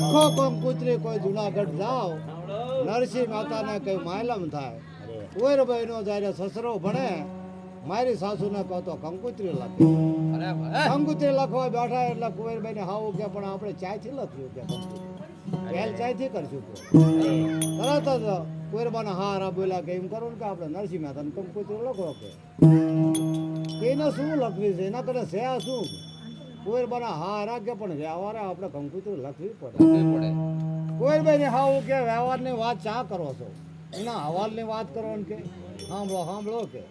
લખો કંકુત્રી કોઈ જુનાગઢ જાઓ નરસિંહ માતાને કઈ માયલમ થાય કુંવરભાઈ નો જયારે સસરો ભણે મારી સાસુને કહો તો કંકુત્રી લખે કંકુત્રી લખવા બેઠા એટલે કુંવરભાઈ ને હાવું કે પણ આપણે ચાયથી લખ્યું કે પહેલ ચાયથી કરશું તરત જ કુંવરબાના હારા બોલ્યા કે એમ કરો ને કે આપણે નરસિંહ મહેતાને કંકુત્રી લખો કે એને શું લખવી છે એના કરે છે આ શું કુંવરબાના હારા કે પણ વ્યવહારે આપણે કંકુત્રી લખવી પડે કુંવરભાઈ ને હાવું કે વ્યવહારની વાત ચા કરો છો એના હવાલની વાત કરો ને કે સાંભળો સાંભળો કે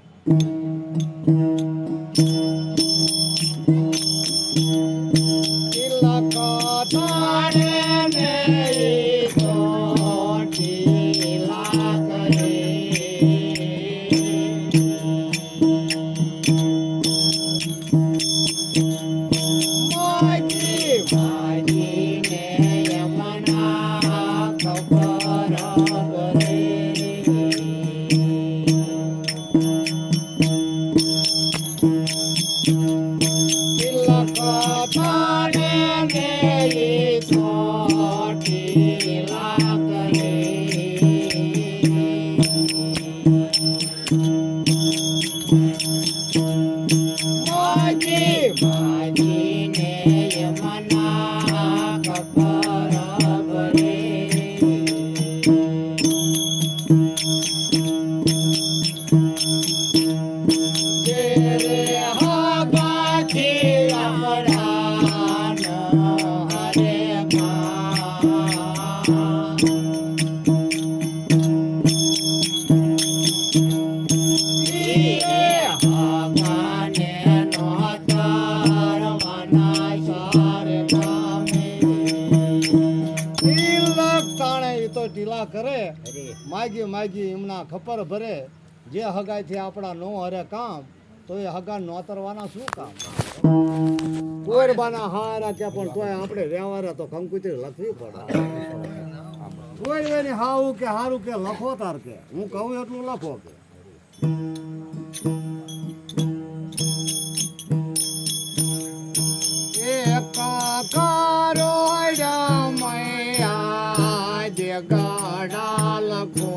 કરે માગી માગી એમના ખપર ભરે જે હગાઈથી આપણા નો હરે કામ તો એ હગા નોતરવાના શું કામ કુંવરબાના હારા કે પણ તોય આપણે વ્યવહારે તો કંકુત્રી લખવી પડે કુંવરબાની હાવું કે હારું કે લખો તાર કે હું કહું એટલું લખો કે કાકારો મૈયા જે ગાડા લખો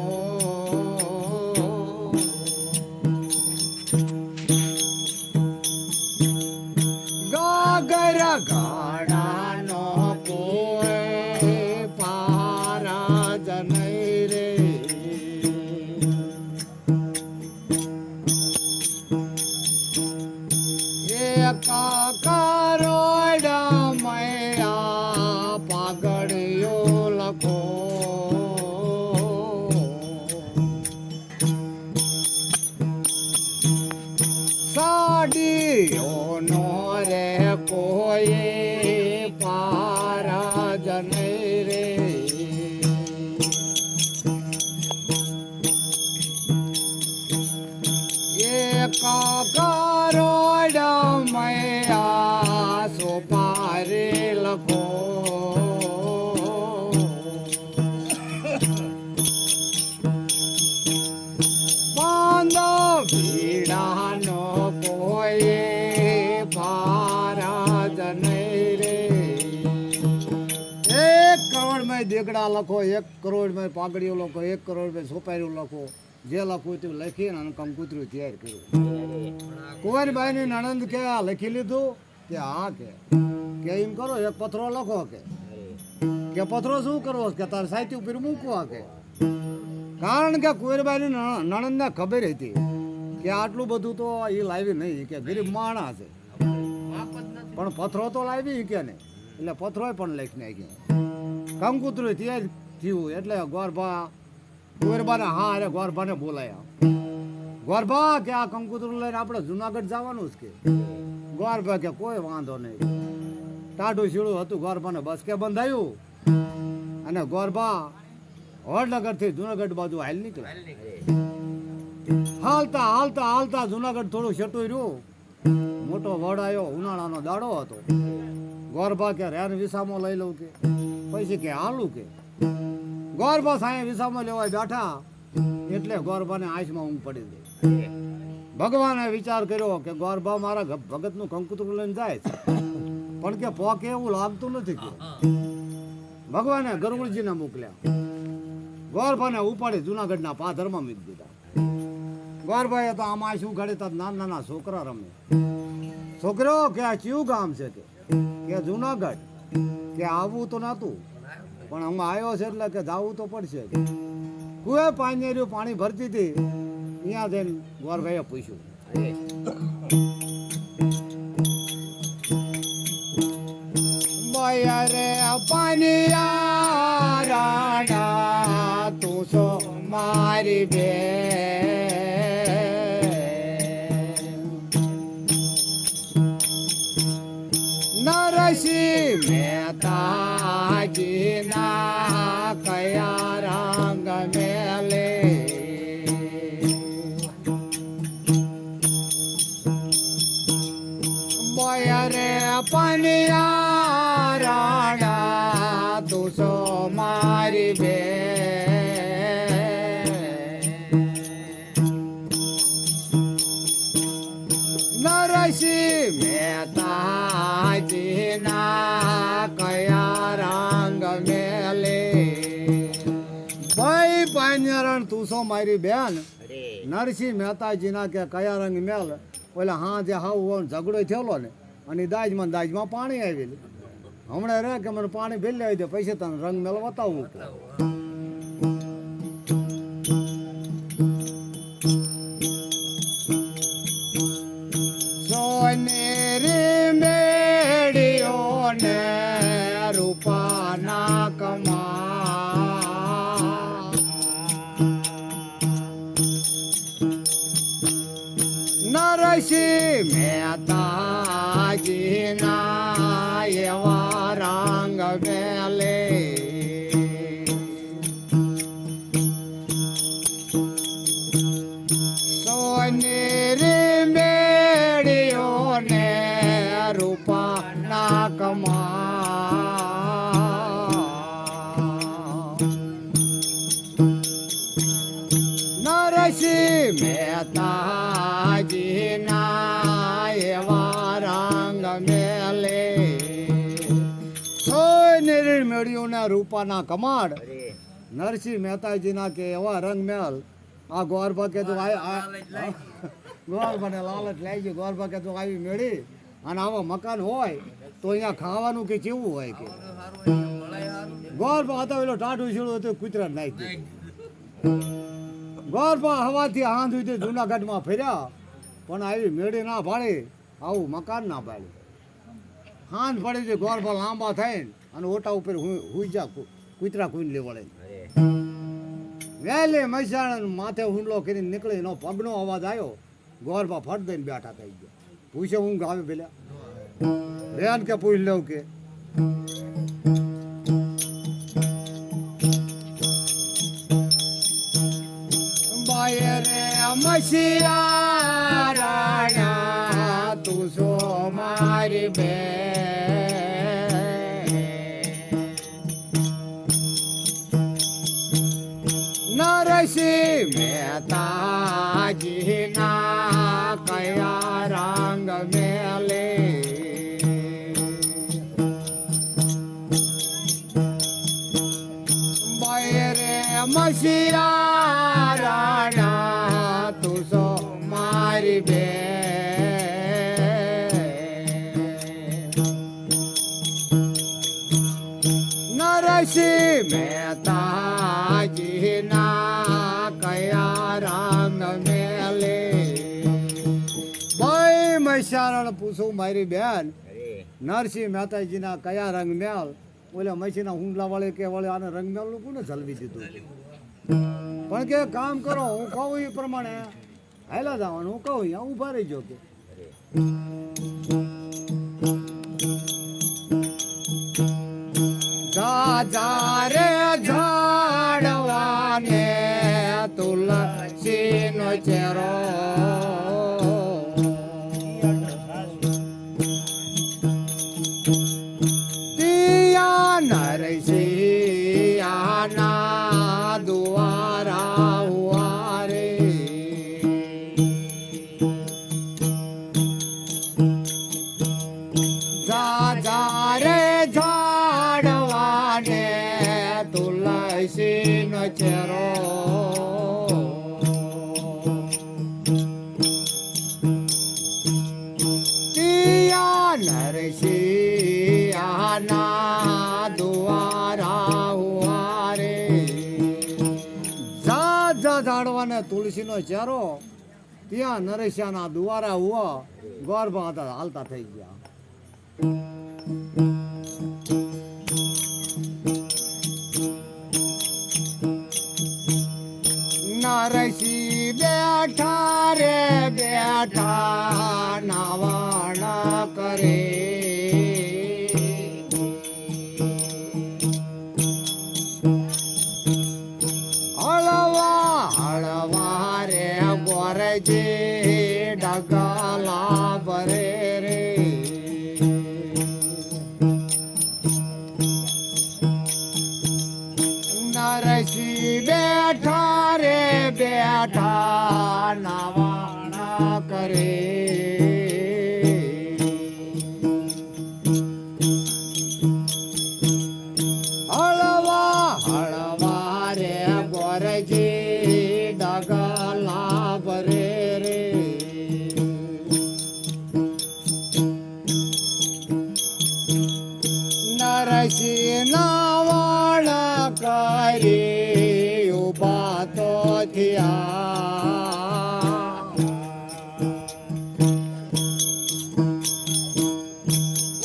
ગાગર ગાડાનો કોઈ પારા જનઈ રે એ કાકારો કોઈ પારા જનઈ રે એક કરોડ મૈયા સોપારે લખો બાંધો ભીડાનો કોઈ દેગડા લખો 1 કરોડ માં પાઘડીઓ લખો 1 કરોડ માં સોપારીઓ લખો જે લખવું તે લખીને અને કંકુતરી તૈયાર કર્યું કુંવરબાઈ ની નણંદ કે લખી લીધું કે હા કે એમ કરો 1 પથરો લખો કે પથરો શું કરવો કે તાર સાહિત્ય ઉપર મૂકવા કે કારણ કે કુંવરબાઈ ની નણંદ ને ખબર હતી કે આટલું બધું તો એ લાવી નહીં કે ગરીબ માણસ છે પણ પથરો તો લાવી કે નહીં એટલે પથરો પણ લખી નાખી કંકુતરી તૈયાર થયું એટલે ગોરબા કુંવરબાના હા અરે ગોરબાને બોલાયા ગોરબા કે આ કંકુતરી લઈને આપણે જુનાગઢ જવાનું જ કે ગોરબા કે કોઈ વાંધો નહીં ટાઢું શીળું હતું ગોરબાને બસ કે બંધાયું અને ગોરબા વડનગરથી જુનાગઢ બાજુ હાલ નીકળ્યા હાલતા હાલતા હાલતા જુનાગઢ થોડું છેટું રહ્યું મોટો વડ આવ્યો ઉનાળાનો દાડો હતો ગોરબા કે રેન વિસામો લઈ લઉં કે પછી કે હાલું કે ગોરબા સાંઈ વિસામો લેવા બેઠા એટલે ગોરબાને આંખમાં ઊંઘ પડી ગઈ ભગવાને વિચાર કર્યો કે ગોરબા મારા ભગતનું કંકુતરું લઈને જાય છે પણ કે પોકે એવું લાગતું નથી કે ભગવાને ગરુડજીને મોકલ્યા. ગોરભાને ઉપાડી જુનાગઢના પાદરમાં મૂકી દીધા. ગોરભાઈએ તો આમાં શું ઘડે તો નાના નાના છોકરા રમે. છોકરો કે આ કયું ગામ છે કે જુનાગઢ, કે આવવું તો નહોતું પણ હું આવ્યો છે એટલે કે જાવું તો પડશે. કુએ પાણી પાણી ભરતી હતી, અહીંયા જઈને ગોરભાઈએ પૂછ્યું, રે પાનિયા રાણા તું છો મારી બે નરસિંહ મહેતાજી ના કયા રંગ મેલે બોય રે પાનિયા રાણા તું છો મારી બે નરસિંહ મહેતાજી ના કયા રંગ મેલે ભાઈ પાન્યરણ તું છો મારી બેન નરસિંહ મહેતાજી ના કે કયા રંગ મેલ ઓલા હા જે હાવ ઝઘડો થયેલો ને અને દાજમાં પાણી આવેલું હમણાં રે કે મને પાણી ભેલી આવી દે પૈસા તને રંગ મેલ બતાવવું. સોનેરી મેળીઓ ને રૂપાના કમા નરસિંહ મહેતાજી ના એવા રંગ મેલે સોનેરી મેળીઓ ને રૂપાના કમા નરસિંહ મહેતાજી ના એવા રંગ મેલે સોનેરી મેળીઓના રૂપાના કમાડ નરસિંહ મહેતાજી ના કે એવા રંગ મેલ આ ગોરભા કે તું ગોરભાને લાલચ લઈ ગયો. ગોરભા કે તું આવી મેળી અને આવા મકાન હોય તો અહીંયા ખાવાનું કે કેવું હોય કે ગોરભા હતા પેલો ટાઢું છેડું હતું કૂતરા નાખી. ગોરભા હવાથી હાંધ સુધી જુનાગઢમાં ફર્યા પણ આવી મેળી ના ભાડે આવું મકાન ના ભાડે હાંધ પડી છે. ગોરભા લાંબા થઈને અને ઓટા ઉપર હુઈ જા કૂતરા કુંડ લેવડે વહેલે મહેસાણા માથે હુંડલો કરીને નીકળી એનો પગનો અવાજ આવ્યો. ગોરભા ફટ દઈને બેઠા થઈ ગયા. પૂછે હું ગાવે પેલા રેન કે પૂછ લઉં કે બાય રે મસિયા રાણા તું છો મારી બે નરસિંહ મહેતાજી ના કયા રંગ મેલે બાય રે મસિયા રાણા તું છો મારી બે નરસિંહ મહેતાજી ના કયા રંગ મેલે ભાઈ મહેસારણ પૂછું મારી બેન નરસિંહ મહેતાજી ના કયા રંગ મેલ ઓલા મસીના હુંડલા વાળે કે વળે આને રંગ મેલ નું કોને જલવી દીધું પણ કે કામ કરો હું કહું એ પ્રમાણે હાલા જવાનું હું કહું અહીંયા ઊભા રહી જો કે રે ઝાડવાને તુલસીનો ચેરો તિયા નરસિંહના દ્વારા હુઆરે રે ઝાડવાને નરસિંહ નો ચહેરો નરસિંહ આના દ્વારા હુઆરે જાત જાત ઝાડવાને તુલસીનો ચહેરો ત્યાં નરસિંહના દ્વારા હુआ ગોરબા હતા હાલતા થઈ ગયા નરસિંહ બેઠા રે બેઠા નાવાણા કરે હળવા હળવા રે ગોરજે ડગલા ભરે રે નરસિંહ બેઠા રે બેઠા નાવાણા કરે હળવા હળવા રે ગોરજી ડગલા ભરે રે નરસિંહ નાવાણા કરી ઉભા તો થયા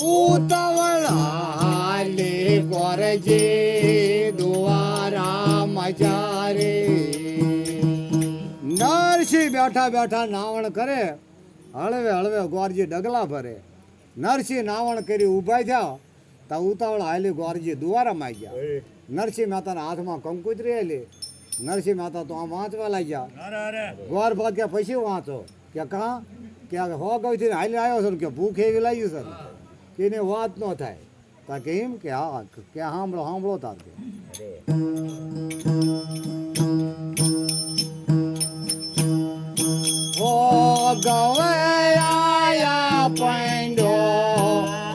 ઉતાવળા લે ગોરજી દ્વારા મજા રે નરસિંહ બેઠા બેઠા નાવણ કરે હળવે હળવે ગોરજી ડગલા ભરે નરસિંહ નાવણ કરી ઉભા થયા તા ઉતાવળ હાલી ગોરજી દ્વારામાં આવી ગયા નરસિંહ મહેતાના હાથમાં કંકુતરી આવેલી નરસિંહ મહેતા તો આમ વાંચવા લાગ્યા ગોર ભાગ કે પછી વાંચો કે કાં કે હો ગૌથી હાલી આવ્યો છે કે ભૂખ એવી લાગ્યું છે કે એને વાત ન થાય તા કે એમ કે હા કે સાંભળો સાંભળો તાર કે હો ગવયા પૈંડો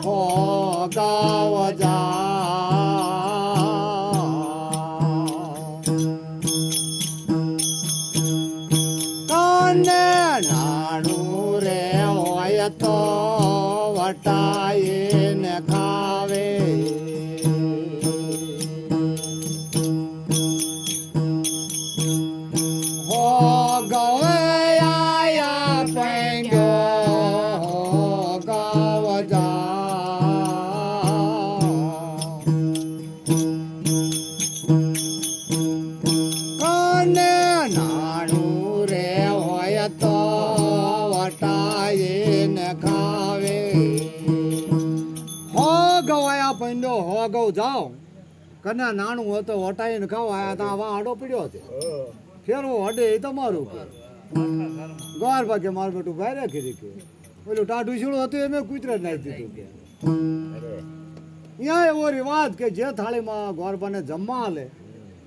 હો ગાવ કાને નાણું રે હોય તો વટાઈ ને ખાવે હો ગવયા પૈંડો હો ગાવ કાને નાણું રે હોય તો વટાઈ ને ખાવે હો ગવાયા પૈંડો હો ગૌ જાઓ કન્યા નાણું હોય તો વટાઈ ને ખાવ આયા તા વાડો પડ્યો છે ફેરવો હડે એ તમારું કે ગોર ભાગે મારું બેટું ભાઈ રાખી દીધું પેલું ટાઢું શીળું હતું એમ કૂતરે નાખી દીધું કે અહીંયા એવો રિવાજ કે જે થાળીમાં ગોરબાને જમવા હાલે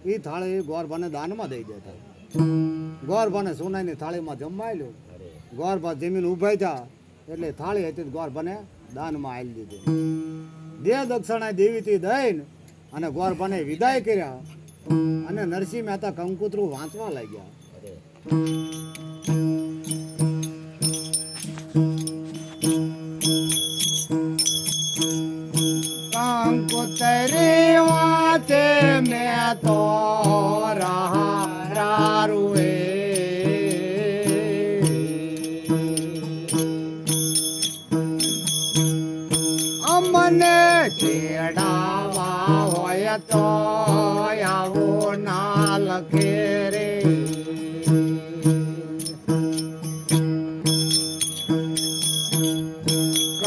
એ થાળી ગોરબાને દાનમાં દઈ દેતા ગોરબાને સોનાની થાળીમાં જમવા આવ્યું ગોરબા જમીન ઉભા થયા એટલે થાળી હતી ગોરબાને દાનમાં આલી દીધી દે દક્ષિણા દેવીથી દઈને અને ગોરબાને વિદાય કર્યા અને નરસિંહ મહેતા કંકુતરું વાંચવા લાગ્યા કંકુતરી વાંચે મેં તો રારુએ અમને ચેડાવા હોય તો આવું ના લખે રે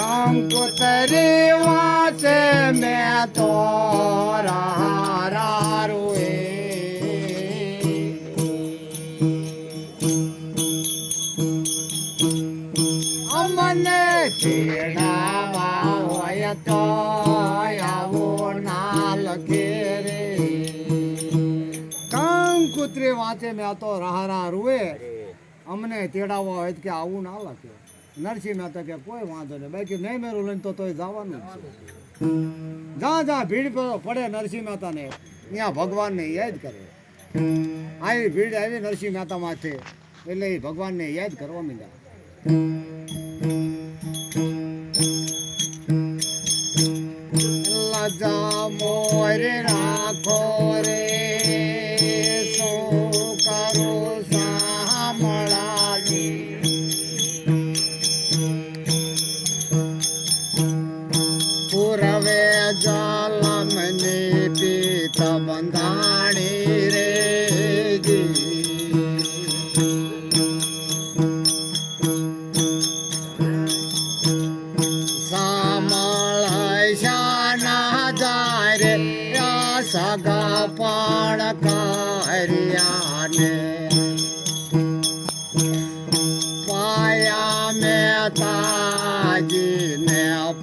કંકુતરી વાંચે મેં તો રારુએ અમને ચેડાવા હોય તો આવું ના લખે રે કંકુતરી વાંચે મેં તો રાહરા રૂએ અમને તેડાવવા હોય કે આવું ના લખે નરસિંહ મહેતા કે કોઈ વાંધો નહીં બાકી નહીં મેરું લઈને તો જવાનું જ છે જ્યાં જ્યાં ભીડ પડે નરસિંહ મહેતાને ત્યાં ભગવાનને યાદ કરે. આવી ભીડ આવી નરસિંહ મહેતા માથે એટલે એ ભગવાનને યાદ કરવા માંડ્યા. લજા મોર રાખો રે શું કરો સામળાની પૂરવે જલમને પીત બંધાણી રે સગા પણ કર્યાને પાયા મહેતાજીને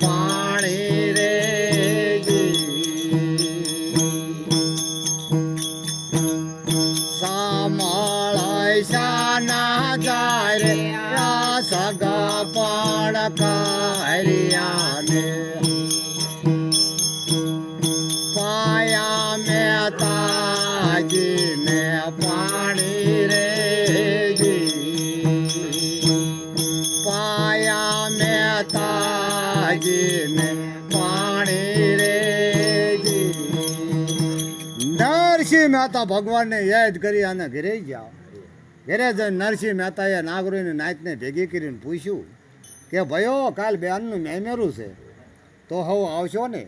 પાણી રે સામળાના જાય સગા પણ કર્યાને મહેતાજીને પાણી રે પાયા મહેતાજીને પાણી રે. નરસિંહ મહેતા ભગવાનને યાદ કરી અને ઘરે ગયા. ઘરે જઈને નરસિંહ મહેતાએ નાગરોની નાયતને ભેગી કરીને પૂછ્યું કે ભાઈઓ કાલ બેનનું મેમેરું છે તો હવે આવશો ને?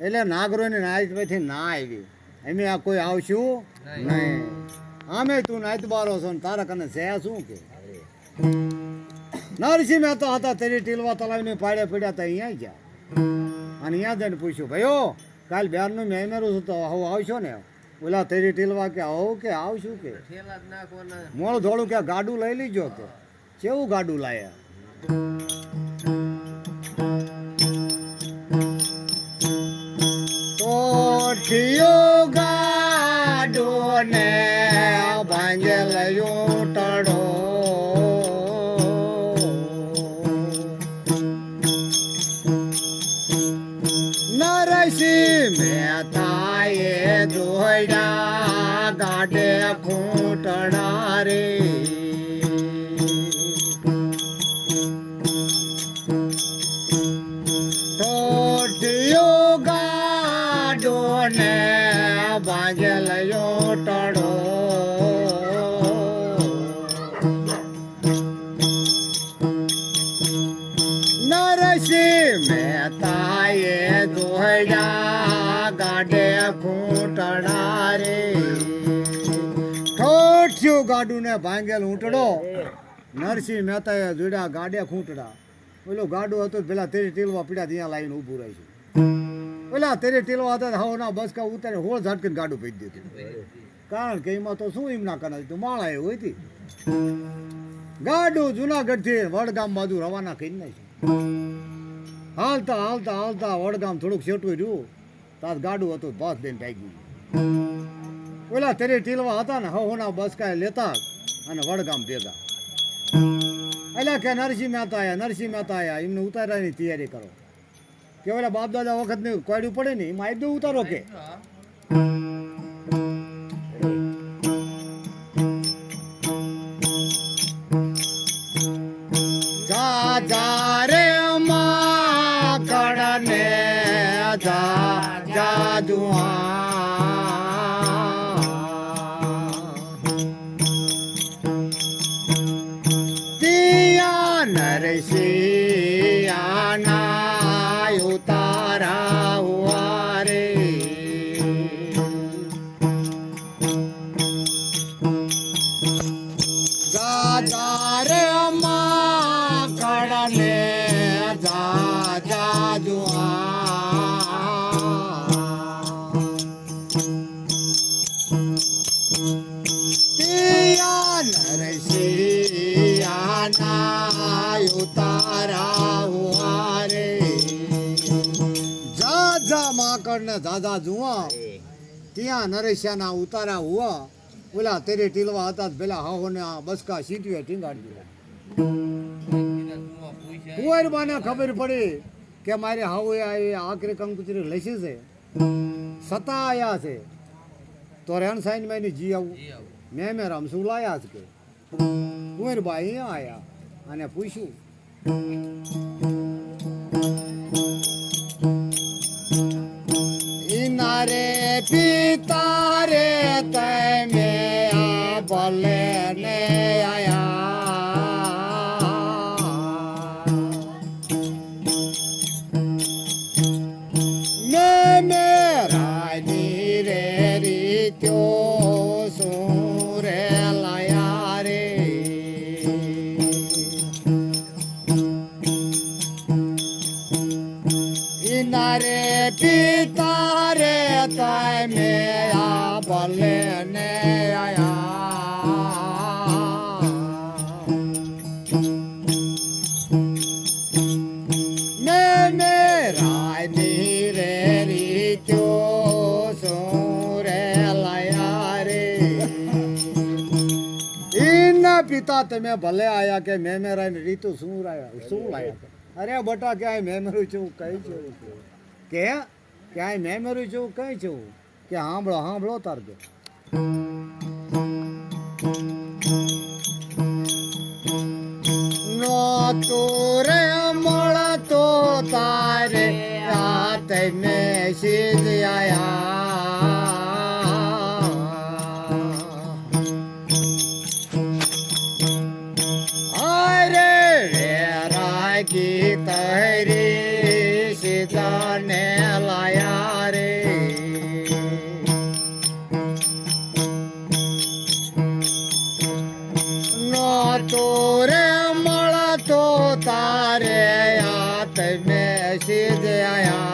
એટલે નાગરોની નાયત પછી ના આવી. એમ આ કોઈ આવશું નહીં. આમે તું નાયત બારો છો ને તારા કને છે શું કે? નરસિંહ મહેતા હતા તેરી ટીલવા તલાવની પાડે પડ્યા હતા. અહીંયા ગયા અને અહીંયા જઈને પૂછ્યું ભાઈઓ કાલ બેનનું મેમેરું છું તો હવે આવશો ને? ઓલા તેરી ટીલવા કે આવું કે આવશું કે મોડું થોડું કે ગાડું લઈ લીજો. તો કેવું ગાડું લાયા? ગાડો ને ભાંગેલો ટડો નરસિંહ મહેતાએ દોડ્યા ગાડે ખૂંટડા રે ને ભાંગેલો ટડો નરસિંહ મહેતાએ દોડ્યા ગાડે ખૂંટડા રે ઠોઠ્યું ગાડું ને ભાંગેલ ઊંટડો. નરસિંહ મહેતાએ જોડ્યા ગાડે ખૂંટડા. પેલું ગાડું હતું પેલા તેરી ટીલવા પીડા ત્યાં લાવીને ઊભું રહી છે. પેલા તેરી ટીલવા હતા હવના બસકા ઉતારે હોળ ઝાટકીને ગાડું પી દીધું. કારણ કે એમાં તો શું એમ ના કરે તું માળા એવું હતી. ગાડું જુનાગઢથી વડગામ બાજુ રવાના કરી નાખ્યું. હાલતા હાલતા હાલતા વડગામ થોડુંક છેટું રહ્યું તાર ગાડું હતું બસ દઈને ભાગી. પેલા તેરી ટીલવા હતા ને હવના બસકા લેતા અને વડગામ ભેગા. એટલે કે નરસિંહ મહેતા આયા એમને ઉતારવાની તૈયારી કરો કે ઓલા બાપ દાદા વખત ને કોયડું પડે ને એમાં આવી દો ઉતારો કે જા રે માં કડને જાદુઆ નરસિંહ આના ઉતારા હુઆ રે જા રે અમ્મા કડને જાદુઆ નરસિંહ આના ઉતારા હુઆ રે જા માકડ ને દાદા જુઆ ત્યાં નરેશિયાના ઉતારા હુઆ. ઓલા તેરે ટીલવા હતા પેલા હાહો ને બસકા સીટીએ ટીંગાડી દીધા. કુંવરબાને ખબર પડી કે મારે હાવો આખરી કંકુતરી લસી છે સતા આયા છે તો રેણ સાઈન માં જી આવું મેં રમશું લાયા જ કે કુંવરબાઈ અહીંયા આયા અને પૂછ્યું ઇનારે પિતા રે તમે આ ભલે ને આયા મેરાની રે રીત્યો શું રે લાયા રે ઇનારે પિતા રે તમે આ ભલે ને આયા મેરાની રે રીત્યો શું રે લાયા રે ઇના પિતા તમે ભલે આયા કે મેરાની રીતુ શું લાયા અરે બટા ક્યાંય મેમરું છું કઈ છું કે ક્યાંય મેમરું છું કઈ છું કે સાંભળો તાર કે નો રે મળતો તારે રાત મેં સીધ આયા અરે રે રાગી તહરી સીધાને લાયા રે નો તો રે મળતો તારે યાત મેં સીધ આયા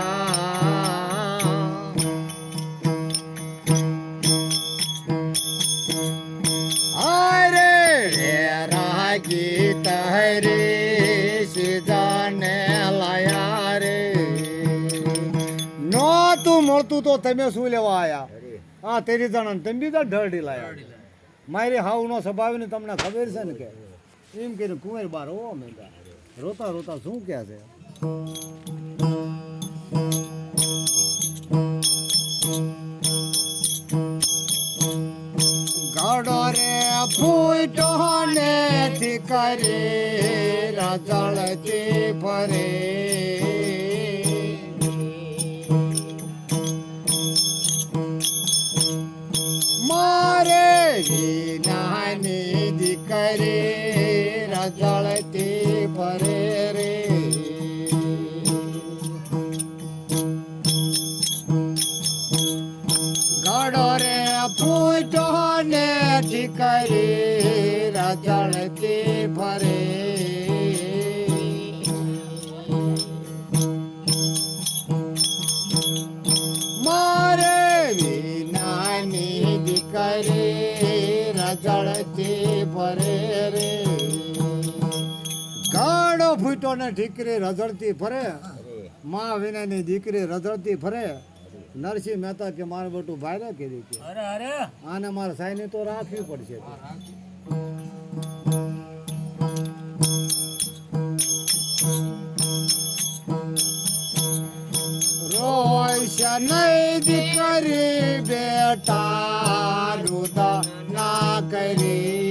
અરે રે રાગી તહરી સીધાને લાયા રે નો તું મળતું તો તમે શું લેવા આયા હા તેરી જણા તમે બીજા ઢળડી લાયા મારી હાવ નો સ્વભાવ ને તમને ખબર છે ને કે એમ કરીને કુંવર બાર હો મેંડા રોતા રોતા શું કહે છે ગડો રે ફૂટો ને થી કરે રજળતી ફરે મારે નાની દીકરી રજળતી ફરે રે ગડો રે ફૂટો ને દીકરી રજળતી ફરે મારે નાની દીકરી રજળતી ફરે રે ગાડો ફૂટો ને દીકરી રજળતી ફરે માં વિનાની દીકરી રજળતી ફરે નરસિંહ મહેતા કે મારે બટું ભાઈ કીધી કે આને મારે સાઈની તો રાખવી પડશે રોય નહીં દીકરી બેટા રૂદા ના કરી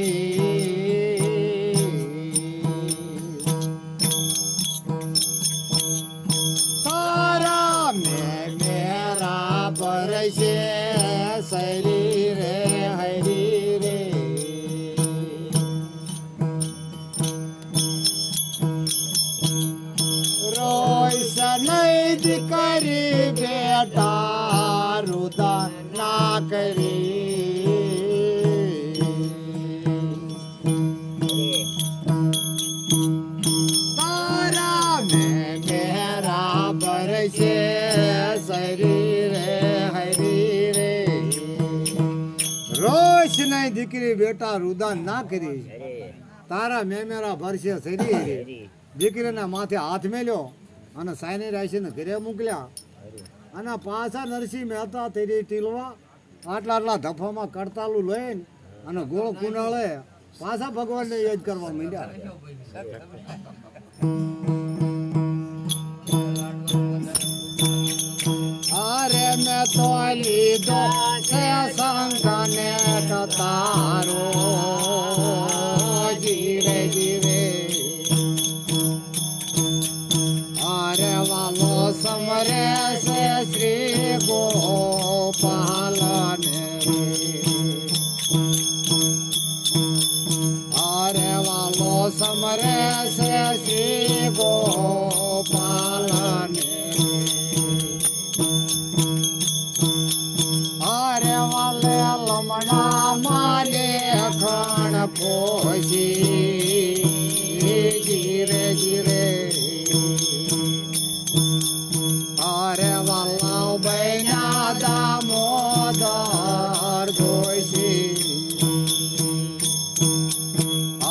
તારા મેરા બરસે શરીરે હરી રે રોય નહીં દીકરી બેટા રૂદા ના કરી તારા મેરા બરસે શરીરે હરી રે રોશ નહીં દીકરી બેટા રૂદા ના કરી તારા મેરા ભરસે શરીરે દીકરીના માથે હાથ મેલ્યો અને સાયની રાશિને ઘરે મોકલ્યા અને પાછા નરસિંહ મહેતા તેરી ટીલવા આટલા ધફામાં કડતાલું લઈને અને ગોળ કુંડાળે પાછા ભગવાનને યાદ કરવા માંડ્યા અરે મેં તો લીધો છે સંગ લમણા માને ખણ પોશી જીરે જીરે અરે વાલા બૈના દામોદર જોશી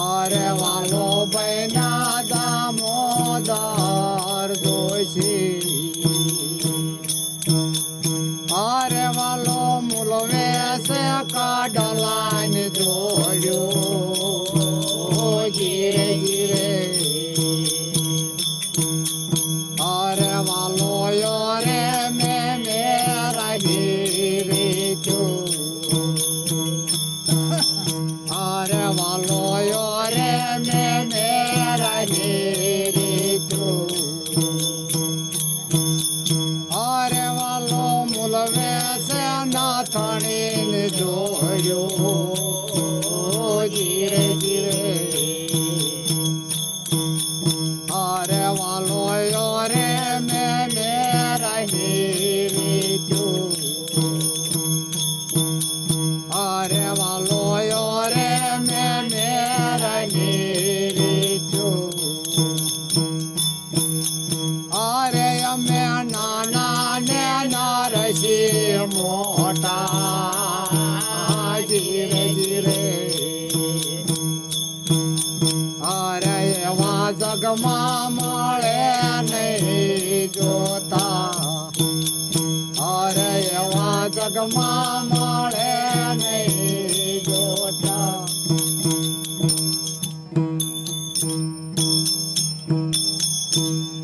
અરે વાલો બૈના દામોદર જોશી અરે વાલો મુલવે સે કાડલાને જોડ્યો જીરે જીરે અરે વાલો રે મેરા ગીરે જો અરે વાલો રે મેરા ગીરે જો અરે વાલો મુલવે સે નાથણીને જોડ્યો જીરે જીરે અરે વાલો રે મેરા ગીરે જો અરે વાલો રે મેરા ગીરે જો અરે અમે નાના ને નરસી મોટા જીરે જીરે અરે એવા જગમાં મળે નહીં જોતા અરે એવા જગમાં મળે નહીં જોતા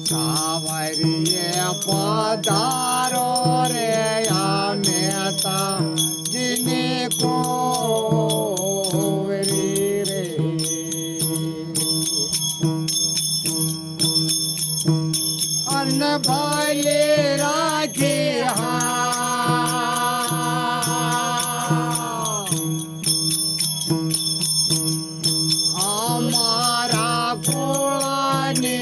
સાવરીએ પધારો રે અમે તા જીને કોરી રે અન્ન ભલે રાખી અમારા કુળને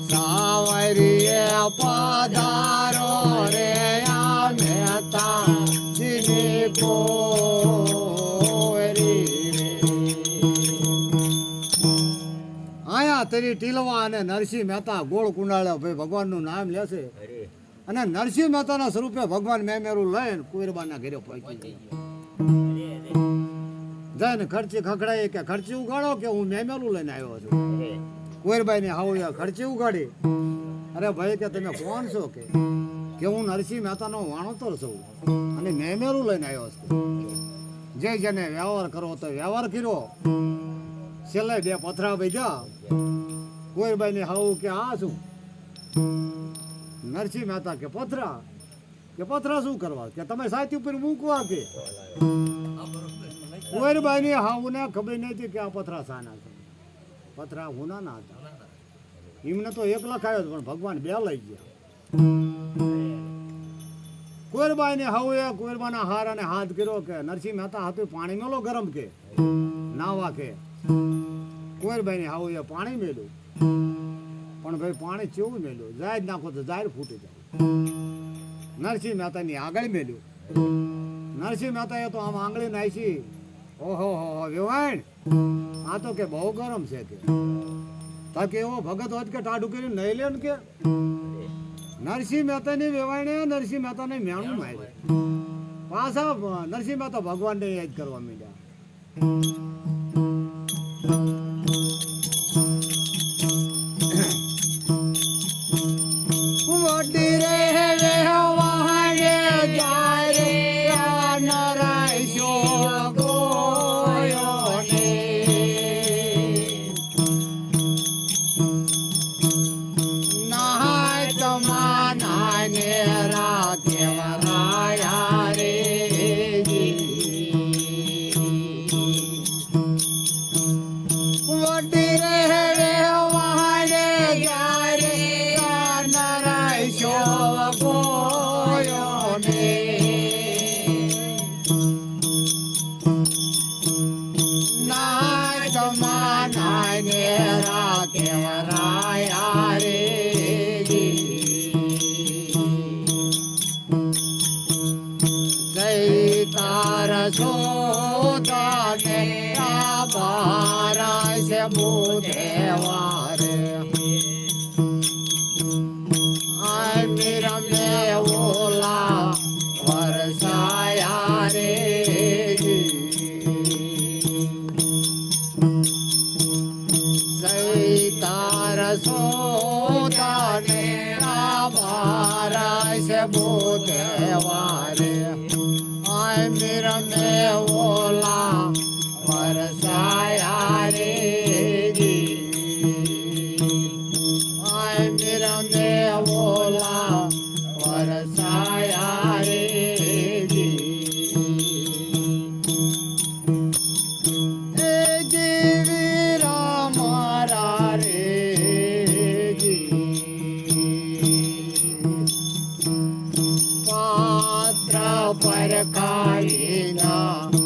સાવરીએ પધારો રે અમે તા જીને કોરી રે આયા તરી ટીલવા અને નરસિંહ મહેતા ગોળ કુંડાળ્યા ભાઈ ભગવાનનું નામ લેશે અને નરસિંહ મહેતાના સ્વરૂપે ભગવાન મેમેરું લઈને કુંવરબાના ઘરે પહોંચી જઈને ખર્ચી ખખડાય કે ખર્ચી ઉગાડો કે હું મેમેરું લઈને આવ્યો છું કુંવરબાઈને હાવડિયા ખર્ચી ઉગાડી અરે ભાઈ કે તમે કોણ છો કે હું નરસિંહ મહેતાનો વાણોતર છું અને મેમેરું લઈને આવ્યો છું જે જેને વ્યવહાર કરવો તો વ્યવહાર કર્યો છેલ્લે બે પથરા બેઠા કુંવરબાઈને હાવ કે આ શું નરસિંહ મહેતા કે પથરા શું કરવા કે તમે સાથી ઉપર મૂકવા કે કુંવરબાઈને હાવને ખબર નથી કે આ પથરા શાના છે પથરા હુના ના હતા એમને તો એક લખાયો પણ ભગવાન બે લઈ ગયા કુંવરબાઈને હાવે કુંવરબાના હાર અને હાથ કર્યો કે નરસિંહ મહેતા હતું પાણી મેલો ગરમ કે નાવા કે કુંવરબાઈને હાવે પાણી મેલ્યું પણ ભાઈ પાણી કેવું મેલ્યું જાહેર નાખો તો જાહેર ફૂટી જાય નરસિંહ મહેતાની આગળ મેલ્યું નરસિંહ મહેતાએ તો આમ આંગળી નાખી ઓહો હો વેવાણ આ તો કે બહુ ગરમ છે કે તાકે એવો ભગત હોત કે ટાઢું કર્યું નહીં લે ને કે નરસિંહ મહેતાની વેવાણે નરસિંહ મહેતાને મેણું માર્યું પાછા નરસિંહ મહેતા ભગવાનને યાદ કરવા માંડ્યા ને રાસ બોતે વારે આય મિરમે ઓલા વરસાયા રે આય મિરમે ઓલા વરસાયા રે પર કાળીના